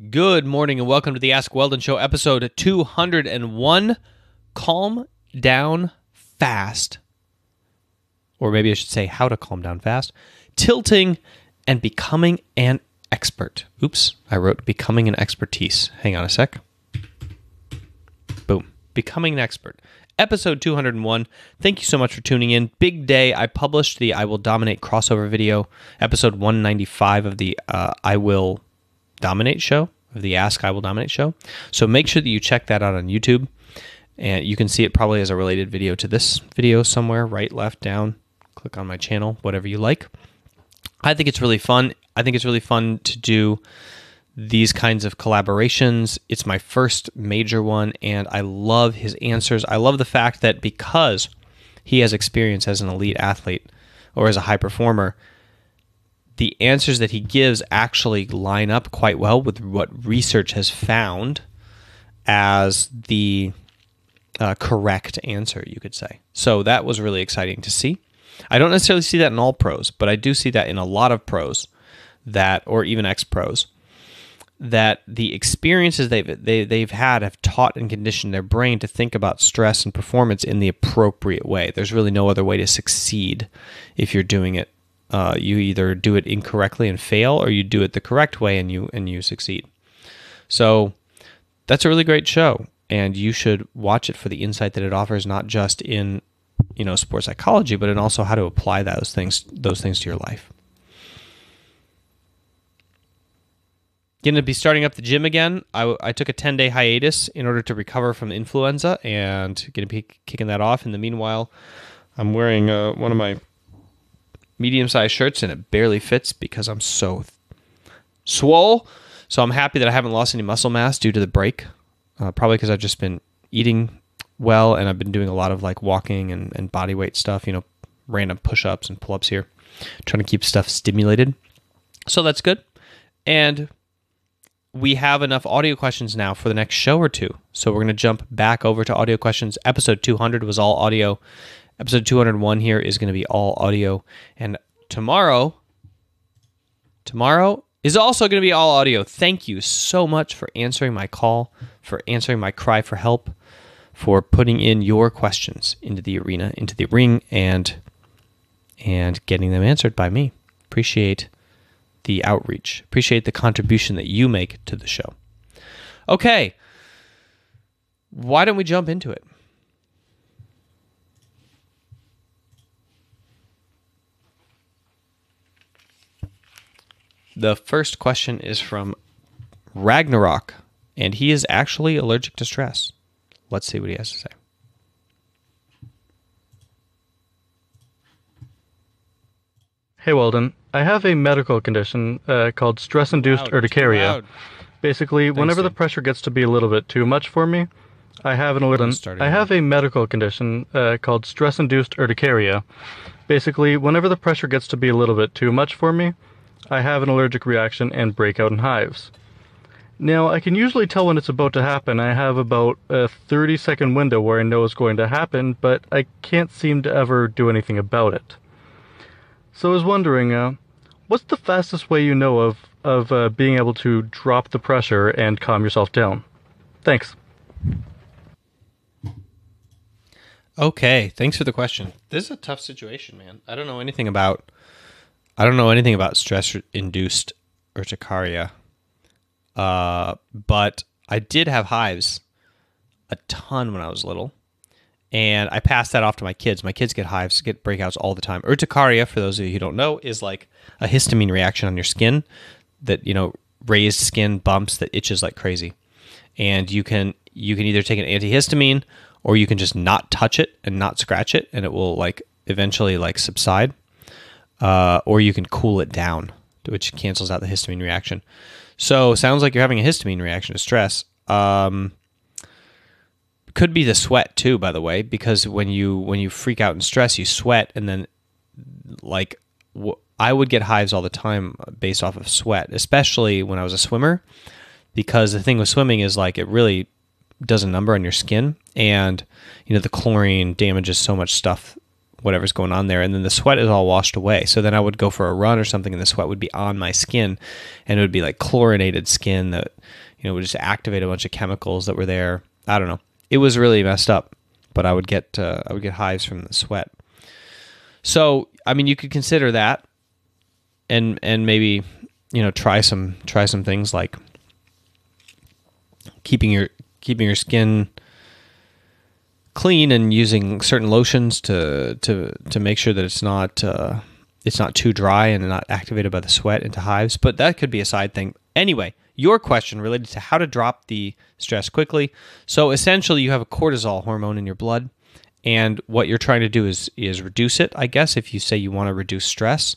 Good morning and welcome to the Ask Weldon Show, episode 201, Calm Down Fast. Or maybe I should say how to calm down fast. Tilting and becoming an expert. Oops, I wrote becoming an expertise. Hang on a sec. Boom. Becoming an expert. Episode 201. Thank you so much for tuning in. Big day. I published the I Will Dominate crossover video, episode 195 of the I Will Dominate show, of the Ask I Will Dominate show. So make sure that you check that out on YouTube. And you can see it probably as a related video to this video somewhere, right, left, down. Click on my channel, whatever you like. I think it's really fun. I think it's really fun to do these kinds of collaborations. It's my first major one, and I love his answers. I love the fact that because he has experience as an elite athlete or as a high performer, the answers that he gives actually line up quite well with what research has found as the correct answer, you could say. So that was really exciting to see. I don't necessarily see that in all pros, but I do see that in a lot of pros that, or even ex-pros, that the experiences they've had have taught and conditioned their brain to think about stress and performance in the appropriate way. There's really no other way to succeed if you're doing it. You either do it incorrectly and fail, or you do it the correct way and you succeed. So that's a really great show, and you should watch it for the insight that it offers, not just in sports psychology, but in also how to apply those things to your life. Going to be starting up the gym again. I took a 10-day hiatus in order to recover from the influenza, and going to be kicking that off. In the meanwhile, I'm wearing one of my medium-sized shirts, and it barely fits because I'm so swole. So I'm happy that I haven't lost any muscle mass due to the break, probably because I've just been eating well, and I've been doing a lot of like walking and body weight stuff, random push-ups and pull-ups here, trying to keep stuff stimulated. So that's good. And we have enough audio questions now for the next show or two. So we're going to jump back over to audio questions. Episode 200 was all audio. Episode 201 here is going to be all audio. And tomorrow is also going to be all audio. Thank you so much for answering my call, for answering my cry for help, for putting in your questions into the arena, into the ring, and getting them answered by me. Appreciate the outreach. Appreciate the contribution that you make to the show. Okay. Why don't we jump into it? The first question is from Ragnarok, and he is actually allergic to stress. Let's see what he has to say. Hey Weldon, I have a medical condition called stress-induced urticaria. Basically, whenever the pressure gets to be a little bit too much for me, I have a medical condition called stress-induced urticaria. Basically, whenever the pressure gets to be a little bit too much for me, I have an allergic reaction and break out in hives. Now, I can usually tell when it's about to happen. I have about a 30-second window where I know it's going to happen, but I can't seem to ever do anything about it. So I was wondering, what's the fastest way you know of being able to drop the pressure and calm yourself down? Thanks. Okay, thanks for the question. This is a tough situation, man. I don't know anything about stress-induced urticaria. But I did have hives a ton when I was little, and I passed that off to my kids. My kids get hives, get breakouts all the time. Urticaria, for those of you who don't know, is like a histamine reaction on your skin that, raised skin bumps that itches like crazy. And you can either take an antihistamine, or you can just not touch it and not scratch it, and it will eventually subside. Or you can cool it down, which cancels out the histamine reaction. So sounds like you're having a histamine reaction to stress. Could be the sweat too, by the way, because when you freak out in stress, you sweat, and then I would get hives all the time based off of sweat, especially when I was a swimmer, because the thing with swimming is it really does a number on your skin, and the chlorine damages so much stuff whatever's going on there, and then the sweat is all washed away. So then I would go for a run or something, and the sweat would be on my skin, and it would be like chlorinated skin that, would just activate a bunch of chemicals that were there. I don't know. It was really messed up, but I would get hives from the sweat. So, I mean, you could consider that, and maybe, try some things like keeping your skin clean and using certain lotions to make sure that it's not too dry and not activated by the sweat into hives. But that could be a side thing. Anyway, your question related to how to drop the stress quickly. So essentially, you have a cortisol hormone in your blood, and what you're trying to do is reduce it, I guess, if you say you want to reduce stress.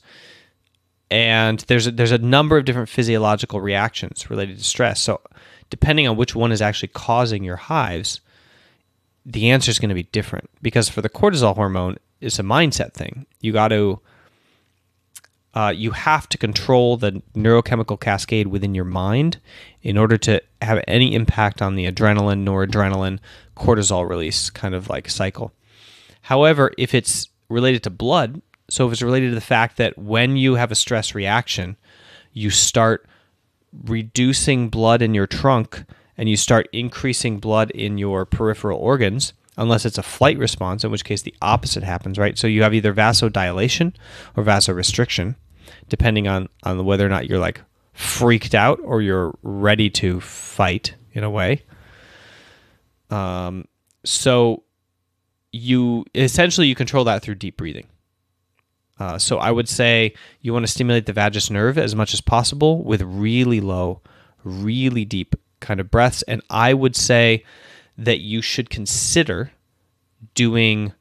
And there's a number of different physiological reactions related to stress. So depending on which one is actually causing your hives, the answer is going to be different. Because for the cortisol hormone, it's a mindset thing. You have to control the neurochemical cascade within your mind in order to have any impact on the adrenaline, noradrenaline, cortisol release kind of like cycle. However, if it's related to blood, so if it's related to the fact that when you have a stress reaction, you start reducing blood in your trunk and you start increasing blood in your peripheral organs, unless it's a flight response, in which case the opposite happens, right? So you have either vasodilation or vasorestriction, depending on whether or not you're like freaked out or you're ready to fight in a way. So you control that through deep breathing. So I would say you want to stimulate the vagus nerve as much as possible with really low, really deep kind of breaths. And I would say that you should consider doing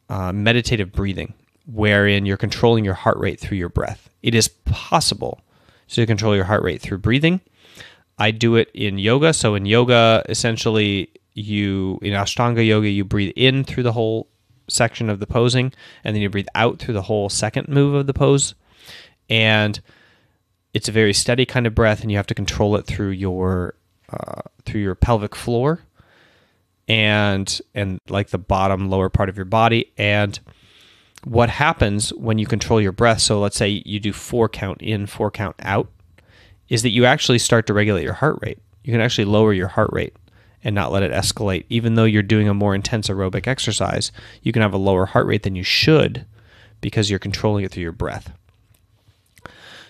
meditative breathing, wherein you're controlling your heart rate through your breath. It is possible to control your heart rate through breathing. I do it in yoga. So in yoga, essentially, in Ashtanga yoga, you breathe in through the whole section of the posing, and then you breathe out through the whole second move of the pose. And it's a very steady kind of breath, and you have to control it through your pelvic floor and like the bottom lower part of your body. And what happens when you control your breath, so let's say you do 4 count in, 4 count out, is that you actually start to regulate your heart rate. You can actually lower your heart rate and not let it escalate. Even though you're doing a more intense aerobic exercise, you can have a lower heart rate than you should because you're controlling it through your breath.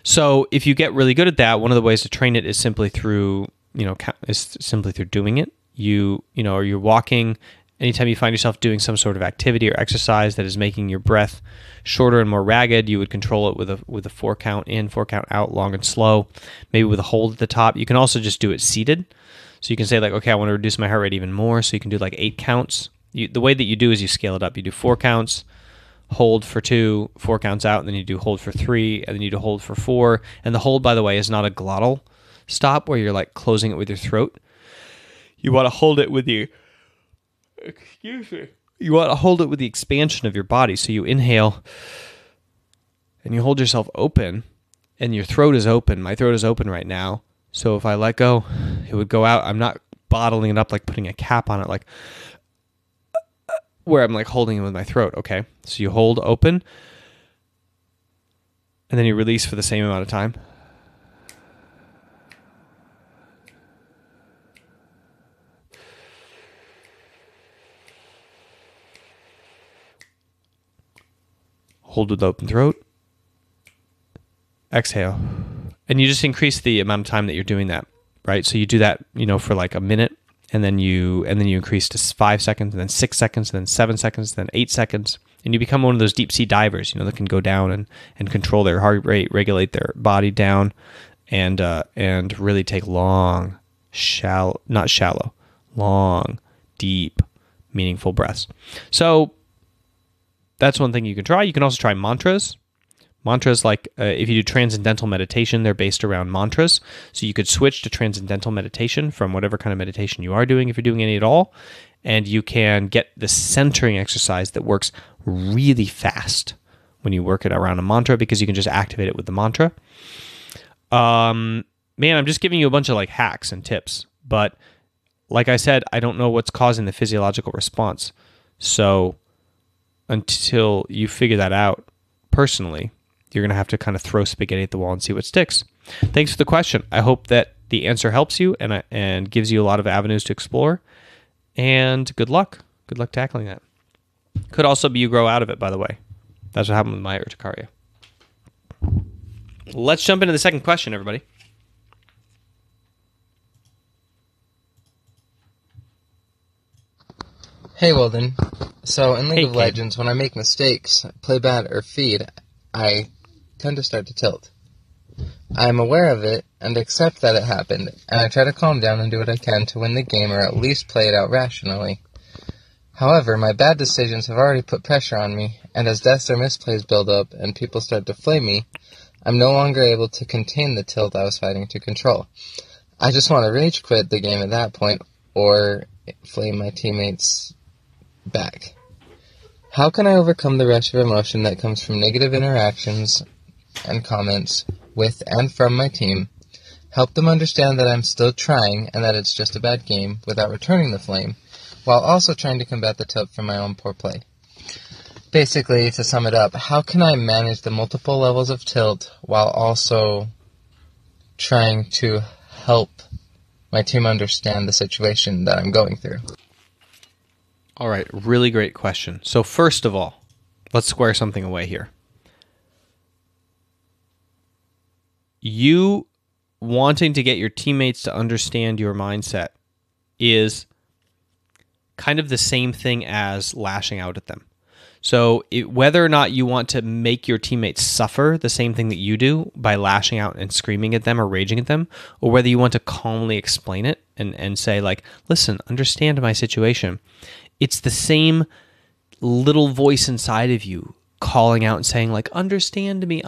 So if you get really good at that, one of the ways to train it is simply through doing it. Or you're walking. Anytime you find yourself doing some sort of activity or exercise that is making your breath shorter and more ragged, you would control it with a 4 count in, 4 count out, long and slow, maybe with a hold at the top. You can also just do it seated. So you can say like, okay, I want to reduce my heart rate even more. So you can do like 8 counts. The way that you do is you scale it up. You do 4 counts, hold for 2, 4 counts out, and then you do hold for 3, and then you do hold for 4. And the hold, by the way, is not a glottal stop where you're like closing it with your throat. You want to hold it with You want to hold it with the expansion of your body. So you inhale and you hold yourself open, and your throat is open. My throat is open right now. So if I let go, it would go out. I'm not bottling it up like putting a cap on it, like where I'm like holding it with my throat. Okay. So you hold open and then you release for the same amount of time. Hold with open throat. Exhale. And you just increase the amount of time that you're doing that, right? So you do that, for like a minute, and then you increase to 5 seconds, and then 6 seconds, and then 7 seconds, and then 8 seconds, and you become one of those deep sea divers, that can go down and control their heart rate, regulate their body down, and really take long, long, deep, meaningful breaths. So that's one thing you can try. You can also try mantras. Mantras, like if you do transcendental meditation, they're based around mantras. So you could switch to transcendental meditation from whatever kind of meditation you are doing, if you're doing any at all, and you can get the centering exercise that works really fast when you work it around a mantra, because you can just activate it with the mantra. Man, I'm just giving you a bunch of like hacks and tips, but like I said, I don't know what's causing the physiological response. So until you figure that out personally, you're going to have to kind of throw spaghetti at the wall and see what sticks. Thanks for the question. I hope that the answer helps you and gives you a lot of avenues to explore. And good luck. Good luck tackling that. Could also be you grow out of it, by the way. That's what happened with my urticaria. Let's jump into the second question, everybody. Hey, Weldon. So, in League of Legends, when I make mistakes, play bad, or feed, I tend to start to tilt. I am aware of it and accept that it happened, and I try to calm down and do what I can to win the game or at least play it out rationally. However, my bad decisions have already put pressure on me, and as deaths or misplays build up and people start to flame me, I'm no longer able to contain the tilt I was fighting to control. I just want to rage quit the game at that point, or flame my teammates back. How can I overcome the rush of emotion that comes from negative interactions and comments with and from my team, help them understand that I'm still trying and that it's just a bad game without returning the flame, while also trying to combat the tilt from my own poor play? Basically, to sum it up, how can I manage the multiple levels of tilt while also trying to help my team understand the situation that I'm going through? All right, really great question. So first of all, let's square something away here. You wanting to get your teammates to understand your mindset is kind of the same thing as lashing out at them. So whether or not you want to make your teammates suffer the same thing that you do by lashing out and screaming at them or raging at them, or whether you want to calmly explain it and say, like, listen, understand my situation. It's the same little voice inside of you calling out and saying, like, understand me,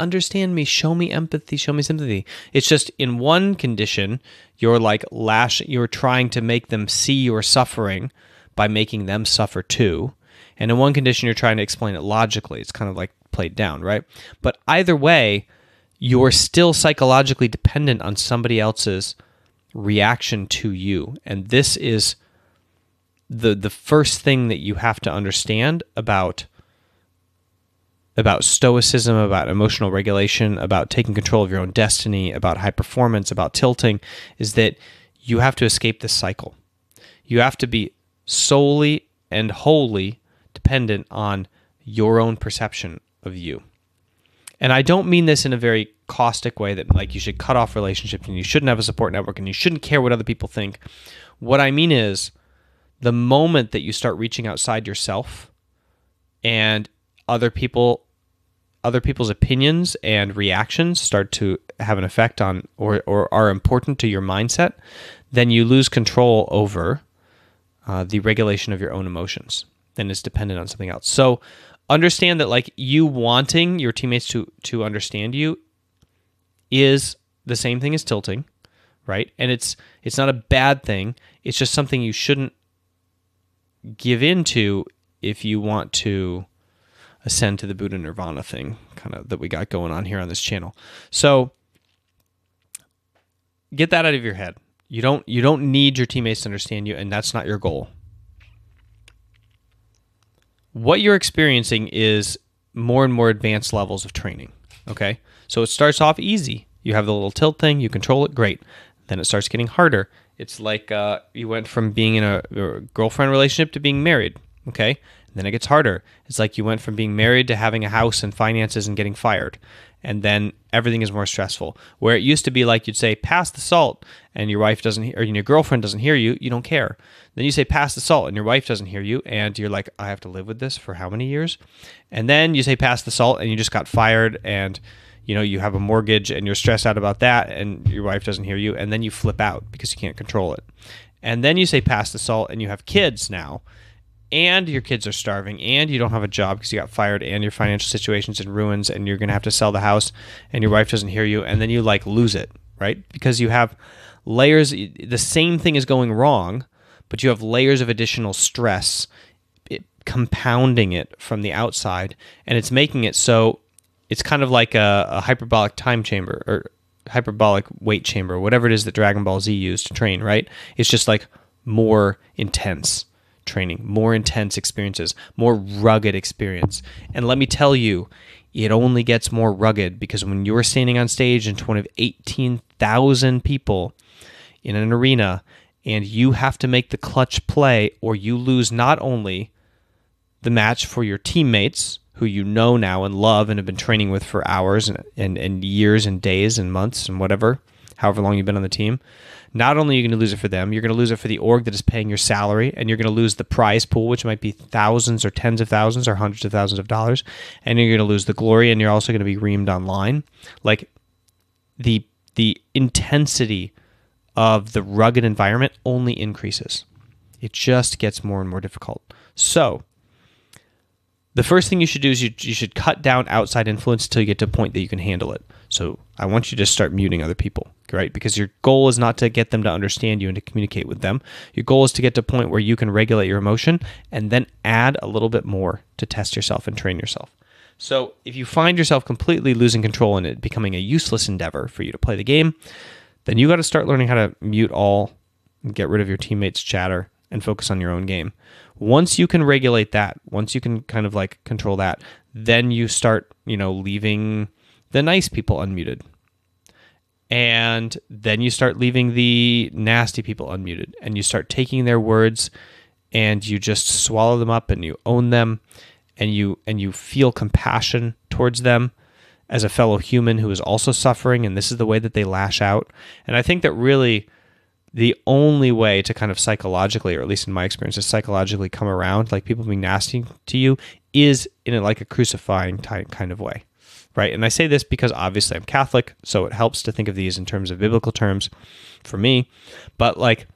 show me empathy, show me sympathy. It's just in one condition, you're like you're trying to make them see your suffering by making them suffer too. And in one condition, you're trying to explain it logically. It's kind of like played down, right? But either way, you're still psychologically dependent on somebody else's reaction to you. And this is the first thing that you have to understand about stoicism, about emotional regulation, about taking control of your own destiny, about high performance, about tilting, is that you have to escape this cycle. You have to be solely and wholly dependent on your own perception of you. And I don't mean this in a very caustic way that, like, you should cut off relationships and you shouldn't have a support network and you shouldn't care what other people think. What I mean is, the moment that you start reaching outside yourself and other people's opinions and reactions start to have an effect on or are important to your mindset, then you lose control over the regulation of your own emotions. Then it's dependent on something else. So understand that, like, you wanting your teammates to understand you is the same thing as tilting, right? And it's not a bad thing. It's just something you shouldn't give into if you want to ascend to the Buddha Nirvana thing kind of that we got going on here on this channel. So get that out of your head. You don't need your teammates to understand you, and that's not your goal. What you're experiencing is more and more advanced levels of training, okay? So it starts off easy. You have the little tilt thing, you control it, great. Then it starts getting harder. It's like you went from being in a girlfriend relationship to being married, okay? And then it gets harder. It's like you went from being married to having a house and finances and getting fired. And then everything is more stressful. Where it used to be like you'd say, pass the salt, and your wife doesn't, or your girlfriend doesn't hear you, you don't care. Then you say, pass the salt, and your wife doesn't hear you, and you're like, I have to live with this for how many years? And then you say, pass the salt, and you just got fired, and you have a mortgage, and you're stressed out about that, and your wife doesn't hear you, and then you flip out because you can't control it. And then you say, pass the salt, and you have kids now, and your kids are starving, and you don't have a job because you got fired, and your financial situation's in ruins, and you're going to have to sell the house, and your wife doesn't hear you, and then you like lose it, right? Because you have layers. The same thing is going wrong, but you have layers of additional stress, compounding it from the outside, and it's making it so it's kind of like a hyperbolic time chamber or hyperbolic weight chamber, whatever it is that Dragon Ball Z used to train, right? It's just like more intense training, more intense experiences, more rugged experience. And let me tell you, it only gets more rugged because when you're standing on stage in front of 18,000 people in an arena and you have to make the clutch play or you lose not only the match for your teammates who you know now and love and have been training with for hours and years and days and months and whatever, however long you've been on the team, not only are you going to lose it for them, you're going to lose it for the org that is paying your salary, and you're going to lose the prize pool, which might be thousands or tens of thousands or hundreds of thousands of dollars, and you're going to lose the glory, and you're also going to be reamed online. Like the intensity of the rugged environment only increases. It just gets more and more difficult. So the first thing you should do is you should cut down outside influence until you get to a point that you can handle it. So I want you to start muting other people, right? Because your goal is not to get them to understand you and to communicate with them. Your goal is to get to a point where you can regulate your emotion and then add a little bit more to test yourself and train yourself. So if you find yourself completely losing control and it becoming a useless endeavor for you to play the game, then you got to start learning how to mute all, get rid of your teammates' chatter, and focus on your own game. Once you can regulate that, once you can kind of like control that, then you start, leaving the nice people unmuted. And then you start leaving the nasty people unmuted. And you start taking their words and you just swallow them up and you own them and you feel compassion towards them as a fellow human who is also suffering, and this is the way that they lash out. And I think that really the only way to kind of psychologically, or at least in my experience, to psychologically come around like people being nasty to you is in a crucifying kind of way, right? And I say this because obviously I'm Catholic, so it helps to think of these in terms of biblical terms for me. But like,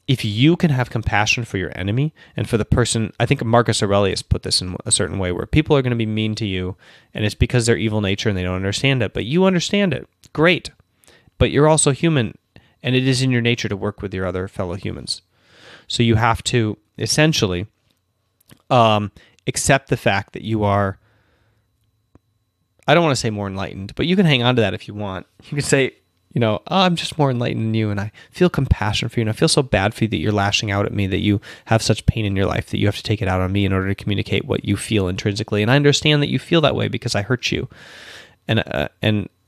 if you can have compassion for your enemy and for the person, I think Marcus Aurelius put this in a certain way where people are going to be mean to you and it's because they're evil nature and they don't understand it, but you understand it. Great. But you're also human. And it is in your nature to work with your other fellow humans. So you have to essentially accept the fact that you are, I don't want to say more enlightened, but you can hang on to that if you want. You can say, I'm just more enlightened than you, and I feel compassion for you, and I feel so bad for you that you're lashing out at me, that you have such pain in your life that you have to take it out on me in order to communicate what you feel intrinsically. And I understand that you feel that way because I hurt you, and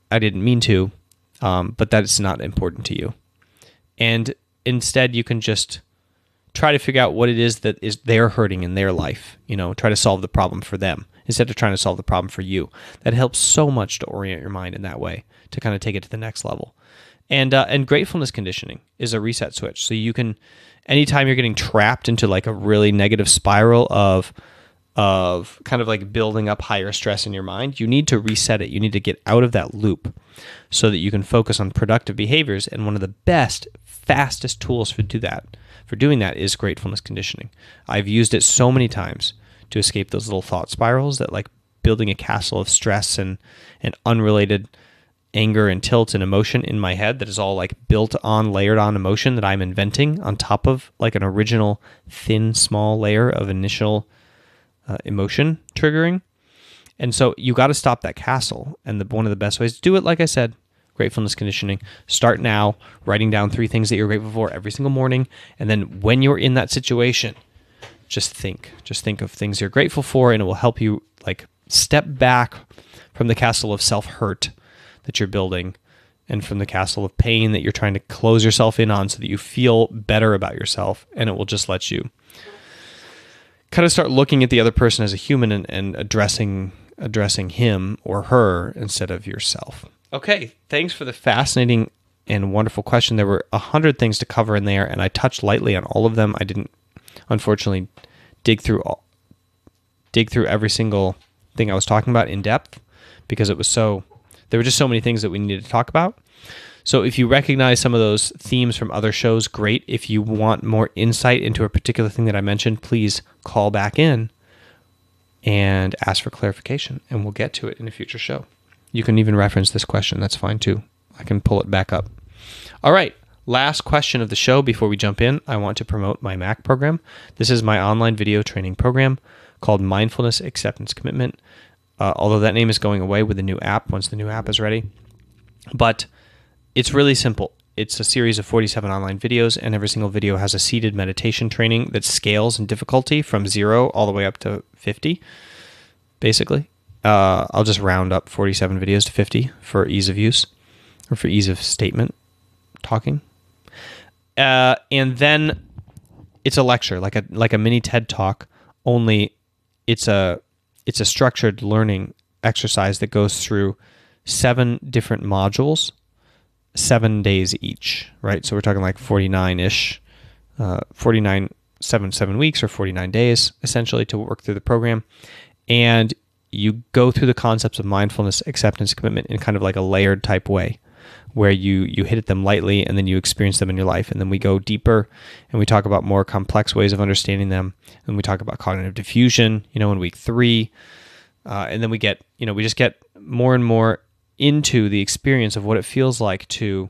I didn't mean to, but that is not important to you. And instead, you can just try to figure out what it is that is they're hurting in their life. Try to solve the problem for them instead of trying to solve the problem for you. That helps so much to orient your mind in that way to kind of take it to the next level. And gratefulness conditioning is a reset switch. So you can, anytime you're getting trapped into like a really negative spiral of kind of like building up higher stress in your mind, you need to reset it. You need to get out of that loop so that you can focus on productive behaviors. And one of the best, fastest tools for doing that is gratefulness conditioning. I've used it so many times to escape those little thought spirals that like building a castle of stress and unrelated anger and tilt and emotion in my head that is all like built on, layered on emotion that I'm inventing on top of like an original thin, small layer of initial emotion triggering. And so you got to stop that castle. And one of the best ways to do it, like I said, gratefulness conditioning. Start now, writing down 3 things that you're grateful for every single morning. And then when you're in that situation, just think of things you're grateful for, and it will help you like step back from the castle of self-hurt that you're building and from the castle of pain that you're trying to close yourself in on so that you feel better about yourself. And it will just let you kind of start looking at the other person as a human and addressing him or her instead of yourself. Okay, thanks for the fascinating and wonderful question. There were 100 things to cover in there, and I touched lightly on all of them. I didn't, unfortunately, dig through every single thing I was talking about in depth because there were just so many things that we needed to talk about. So if you recognize some of those themes from other shows, great. If you want more insight into a particular thing that I mentioned, please call back in and ask for clarification, and we'll get to it in a future show. You can even reference this question. That's fine too. I can pull it back up. All right. Last question of the show before we jump in. I want to promote my MAC program. This is my online video training program called Mindfulness, Acceptance, Commitment. Although that name is going away with the new app once the new app is ready. But it's really simple. it's a series of 47 online videos, and every single video has a seated meditation training that scales in difficulty from 0 all the way up to 50, basically. I'll just round up 47 videos to 50 for ease of use, or for ease of statement talking. And then it's a lecture, like a mini TED Talk, only it's a structured learning exercise that goes through 7 different modules, 7 days each, right? So we're talking like 49-ish, 7 weeks or 49 days, essentially, to work through the program. And you go through the concepts of mindfulness, acceptance, commitment in kind of like a layered type way, where you hit at them lightly and then you experience them in your life. And then we go deeper and we talk about more complex ways of understanding them. And we talk about cognitive diffusion, in week 3. And then we just get more and more into the experience of what it feels like to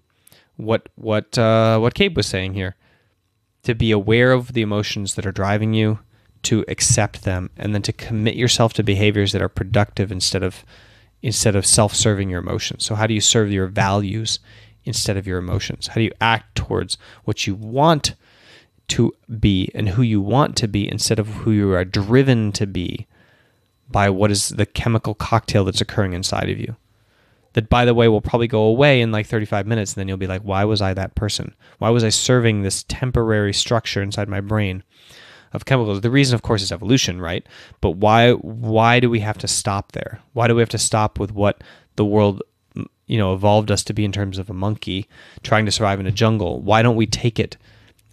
what Cabe was saying here, to be aware of the emotions that are driving you, to accept them, and then to commit yourself to behaviors that are productive instead of self-serving your emotions. So how do you serve your values instead of your emotions? How do you act towards what you want to be and who you want to be instead of who you are driven to be by what is the chemical cocktail that's occurring inside of you? That, by the way, will probably go away in like 35 minutes, and then you'll be like, why was I that person? Why was I serving this temporary structure inside my brain of chemicals? The reason, of course, is evolution, right? But why do we have to stop there? Why do we have to stop with what the world, evolved us to be in terms of a monkey trying to survive in a jungle? Why don't we take it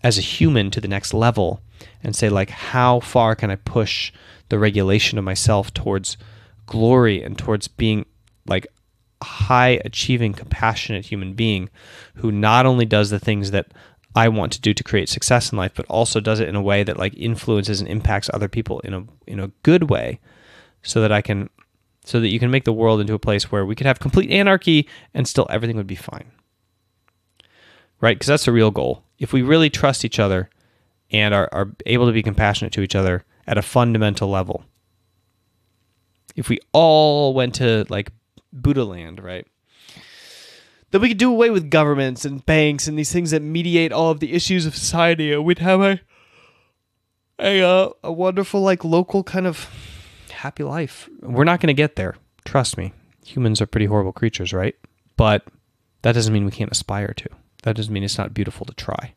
as a human to the next level and say, like, how far can I push the regulation of myself towards glory and towards being like a high achieving, compassionate human being who not only does the things that I want to do to create success in life, but also does it in a way that like influences and impacts other people in a good way, so that you can make the world into a place where we could have complete anarchy and still everything would be fine. Right? Because that's the real goal. If we really trust each other and are able to be compassionate to each other at a fundamental level, if we all went to like Buddha land, right? Then we could do away with governments and banks and these things that mediate all of the issues of society. And we'd have a wonderful, like, local kind of happy life. We're not going to get there. Trust me. Humans are pretty horrible creatures, right? But that doesn't mean we can't aspire to. That doesn't mean it's not beautiful to try.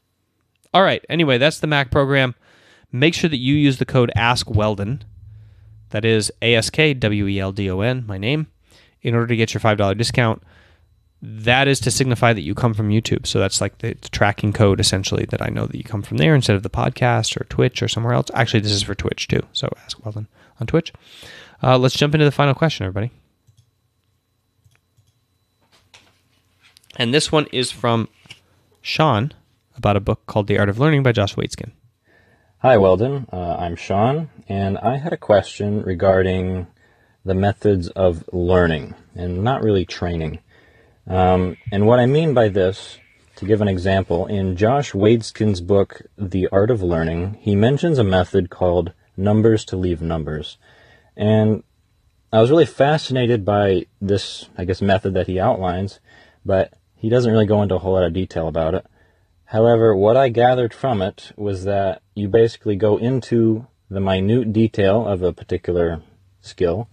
All right. Anyway, that's the Mac program. Make sure that you use the code AskWeldon. That is AskWeldon, my name, in order to get your $5 discount. That is to signify that you come from YouTube. So that's like the tracking code, essentially, that I know that you come from there instead of the podcast or Twitch or somewhere else. Actually, this is for Twitch too. So Ask Weldon on Twitch. Let's jump into the final question, everybody. And this one is from Sean about a book called The Art of Learning by Josh Waitzkin. Hi, Weldon. I'm Sean, and I had a question regarding the methods of learning and not really training. And what I mean by this, to give an example, in Josh Waitzkin's book, The Art of Learning, he mentions a method called numbers to leave numbers. And I was really fascinated by this, method that he outlines, but he doesn't really go into a whole lot of detail about it. However, what I gathered from it was that you basically go into the minute detail of a particular skill,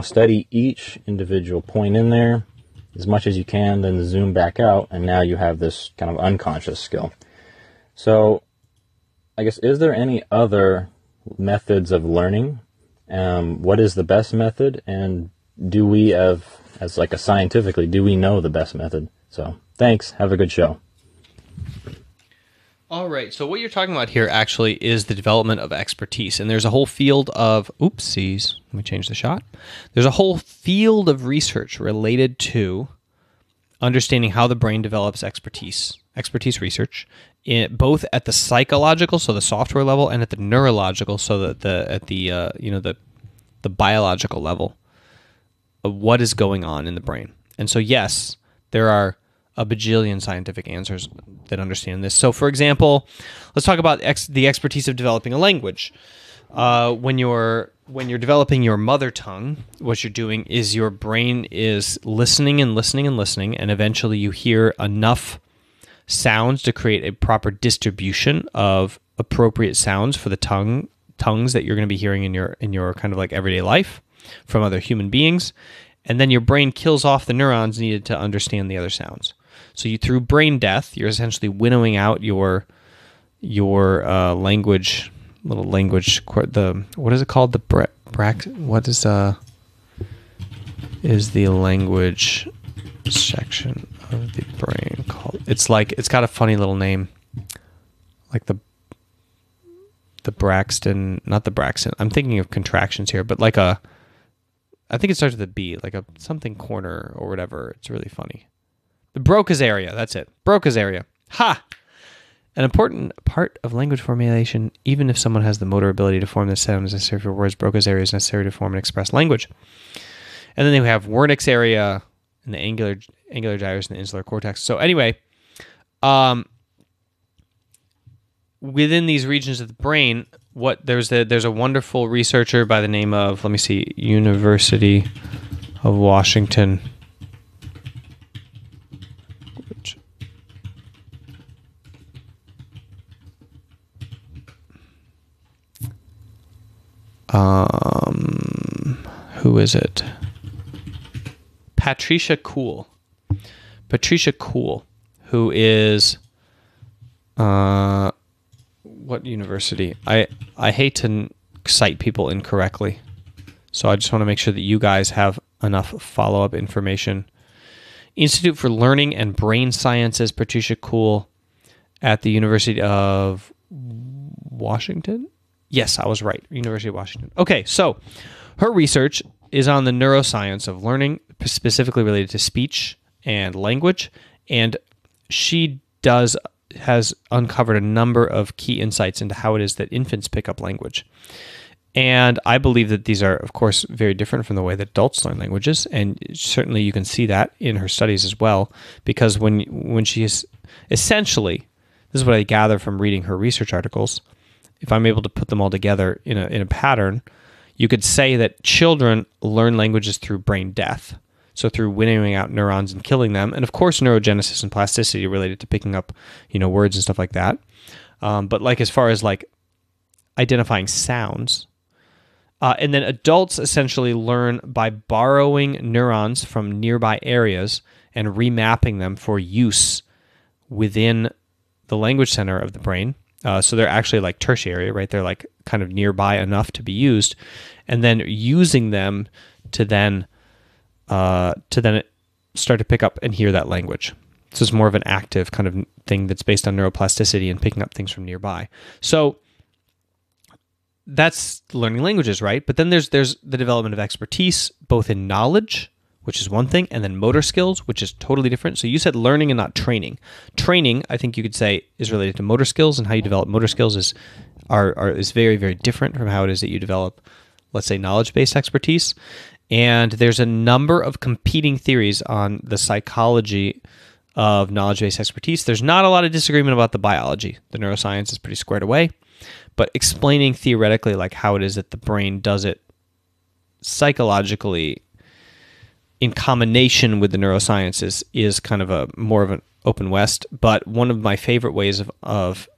study each individual point in there as much as you can, then zoom back out, and now you have this kind of unconscious skill. So, is there any other methods of learning? What is the best method? And do we, scientifically, do we know the best method? So, thanks. Have a good show. All right. So what you're talking about here actually is the development of expertise. And there's a whole field of, oopsies, let me change the shot. There's a whole field of research related to understanding how the brain develops expertise research, both at the psychological, so the software level, and at the neurological, so that the biological level of what is going on in the brain. And so, yes, there are a bajillion scientific answers that understand this. So, for example, let's talk about the expertise of developing a language. When you're developing your mother tongue, what you're doing is your brain is listening and listening and listening, and eventually you hear enough sounds to create a proper distribution of appropriate sounds for the tongues that you're going to be hearing in your kind of like everyday life from other human beings. And then your brain kills off the neurons needed to understand the other sounds. So through brain death, you're essentially winnowing out your language, little language. What is it called? What is the language section of the brain called? It's got a funny little name, like the Braxton, not the Braxton. I'm thinking of contractions here, but I think it starts with a B, like a something corner or whatever. It's really funny. The Broca's area, that's it. Broca's area. Ha! An important part of language formulation, even if someone has the motor ability to form the sounds necessary for words, Broca's area is necessary to form and express language. And then they have Wernicke's area and the angular gyrus and the insular cortex. So anyway, within these regions of the brain, there's a wonderful researcher by the name of, University of Washington. Who is it? Patricia Kuhl, who is what university? I hate to cite people incorrectly, so I just want to make sure that you guys have enough follow-up information. Institute for Learning and Brain Sciences, Patricia Kuhl, at the University of Washington? Yes, I was right. University of Washington. Okay, so her research is on the neuroscience of learning, specifically related to speech and language, and she has uncovered a number of key insights into how it is that infants pick up language. And I believe that these are, of course, very different from the way that adults learn languages, and certainly you can see that in her studies as well, because when she is essentially, this is what I gather from reading her research articles, if I'm able to put them all together in a pattern, you could say that children learn languages through brain death, so through winnowing out neurons and killing them, and of course neurogenesis and plasticity related to picking up, words and stuff like that. But as far as identifying sounds, and then adults essentially learn by borrowing neurons from nearby areas and remapping them for use within the language center of the brain. So they're actually tertiary, right? They're kind of nearby enough to be used, and then using them to then start to pick up and hear that language. So it's more of an active kind of thing that's based on neuroplasticity and picking up things from nearby. So that's learning languages, right? But then there's the development of expertise, both in knowledge, which is one thing, and then motor skills, which is totally different. So you said learning and not training. Training, I think you could say, is related to motor skills, and how you develop motor skills is very, very different from how it is that you develop, let's say, knowledge-based expertise. And there's a number of competing theories on the psychology of knowledge-based expertise. There's not a lot of disagreement about the biology. The neuroscience is pretty squared away. But explaining theoretically how it is that the brain does it psychologically in combination with the neurosciences is kind of more of an open west. But one of my favorite ways of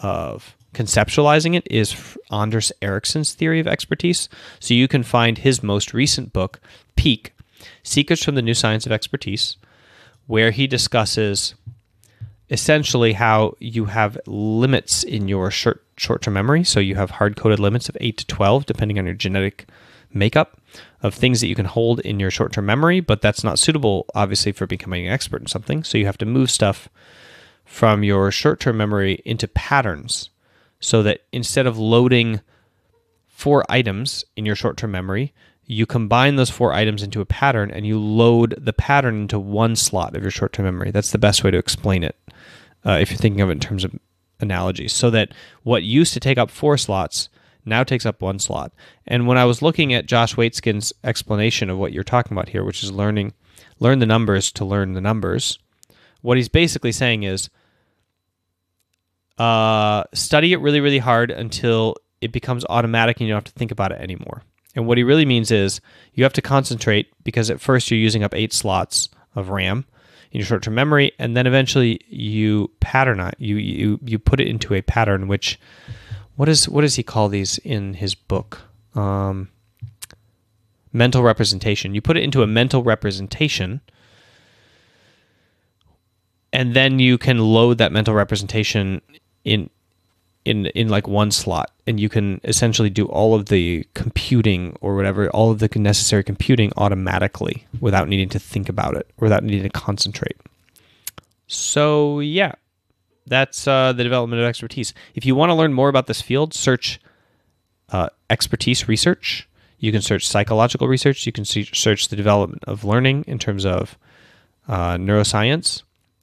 conceptualizing it is Anders Ericsson's theory of expertise. So you can find his most recent book, Peak, Secrets from the New Science of Expertise, where he discusses essentially how you have limits in your short-term memory. So you have hard-coded limits of 8 to 12, depending on your genetic makeup, of things that you can hold in your short-term memory, but that's not suitable, obviously, for becoming an expert in something. So you have to move stuff from your short-term memory into patterns, so that instead of loading 4 items in your short-term memory, you combine those 4 items into a pattern, and you load the pattern into one slot of your short-term memory. That's the best way to explain it, if you're thinking of it in terms of analogies. So that what used to take up 4 slots now takes up 1 slot. And when I was looking at Josh Waitzkin's explanation of what you're talking about here, which is learn the numbers to learn the numbers, what he's basically saying is study it really, really hard until it becomes automatic and you don't have to think about it anymore. And what he really means is you have to concentrate, because at first you're using up 8 slots of RAM. in your short-term memory, and then eventually you pattern you put it into a pattern. Which what does he call these in his book? Mental representation. You put it into a mental representation, and then you can load that mental representation in like one slot, and you can essentially do all of the computing or whatever, all of the necessary computing automatically without needing to think about it, without needing to concentrate. So yeah, that's the development of expertise. If you want to learn more about this field, search expertise research. You can search psychological research. You can search the development of learning in terms of neuroscience,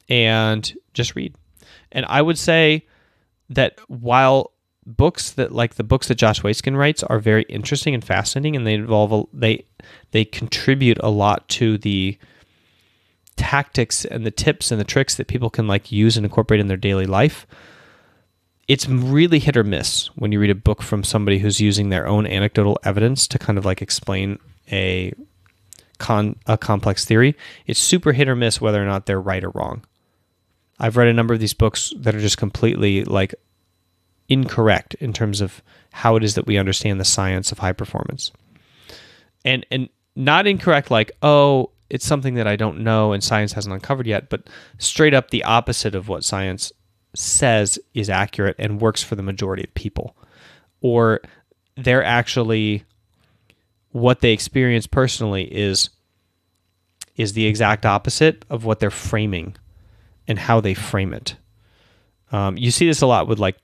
and just read. And I would say that while books that, like the books that Josh Waitzkin writes, are very interesting and fascinating, and they contribute a lot to the tactics and the tips and the tricks that people can like use and incorporate in their daily life, it's really hit or miss when you read a book from somebody who's using their own anecdotal evidence to kind of like explain a complex theory. It's super hit or miss whether or not they're right or wrong. I've read a number of these books that are just completely like incorrect in terms of how it is that we understand the science of high performance. And not incorrect like, oh, it's something that I don't know and science hasn't uncovered yet, but straight up the opposite of what science says is accurate and works for the majority of people. Or they're actually, what they experience personally is the exact opposite of what they're framing and how they frame it. You see this a lot with like,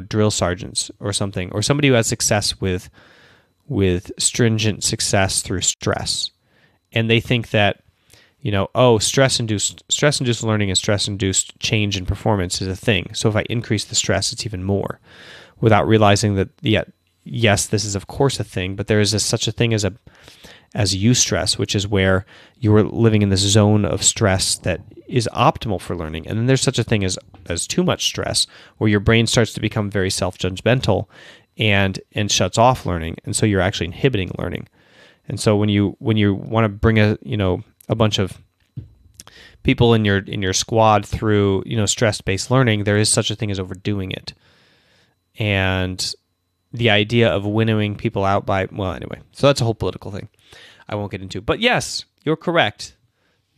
drill sergeants or something, or somebody who has success with stringent success through stress. And they think that, stress-induced learning and stress-induced change in performance is a thing. So if I increase the stress, it's even more, without realizing that, yes, this is of course a thing, but there is such a thing as eustress, which is where you're living in this zone of stress that is optimal for learning. And then there's such a thing as too much stress, where your brain starts to become very self-judgmental and shuts off learning. And so you're actually inhibiting learning. And so when you want to bring a bunch of people in your squad through, stress-based learning, there is such a thing as overdoing it. And the idea of winnowing people out by, well, anyway, so that's a whole political thing I won't get into. But yes, you're correct.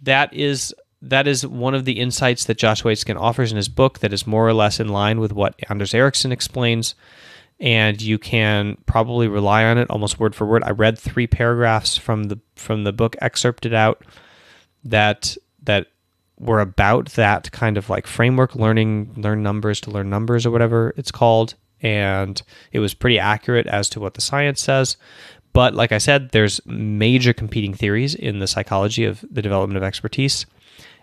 That is one of the insights that Josh Waitzkin offers in his book that is more or less in line with what Anders Ericsson explains, and you can probably rely on it almost word for word. I read 3 paragraphs from the book, excerpted out, that were about that kind of like framework, learn numbers to learn numbers, or whatever it's called. And it was pretty accurate as to what the science says. But like I said, there's major competing theories in the psychology of the development of expertise.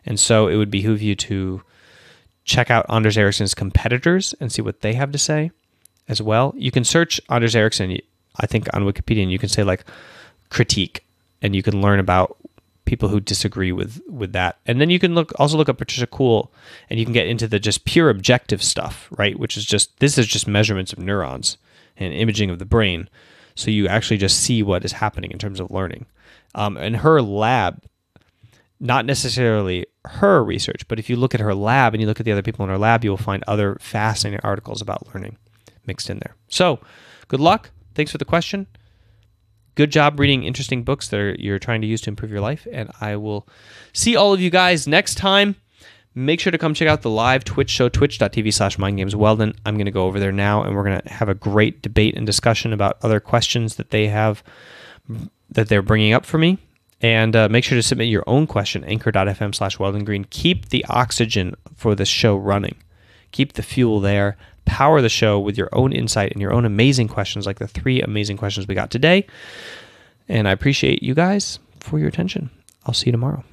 And so it would behoove you to check out Anders Ericsson's competitors and see what they have to say as well. You can search Anders Ericsson, I think, on Wikipedia, and you can say like critique, and you can learn about people who disagree with that. And then you can also look up Patricia Kuhl, and you can get into the just pure objective stuff, right? Which is this is just measurements of neurons and imaging of the brain. So you actually just see what is happening in terms of learning. And her lab, not necessarily her research, but if you look at her lab and you look at the other people in her lab, you will find other fascinating articles about learning mixed in there. So good luck. Thanks for the question. Good job reading interesting books that you're trying to use to improve your life. And I will see all of you guys next time. Make sure to come check out the live Twitch show, twitch.tv/mindgamesweldon. I'm going to go over there now, and we're going to have a great debate and discussion about other questions that they're bringing up for me. And make sure to submit your own question, anchor.fm/Weldon Green. Keep the oxygen for this show running. Keep the fuel there. Power the show with your own insight and your own amazing questions, like the 3 amazing questions we got today. And I appreciate you guys for your attention. I'll see you tomorrow.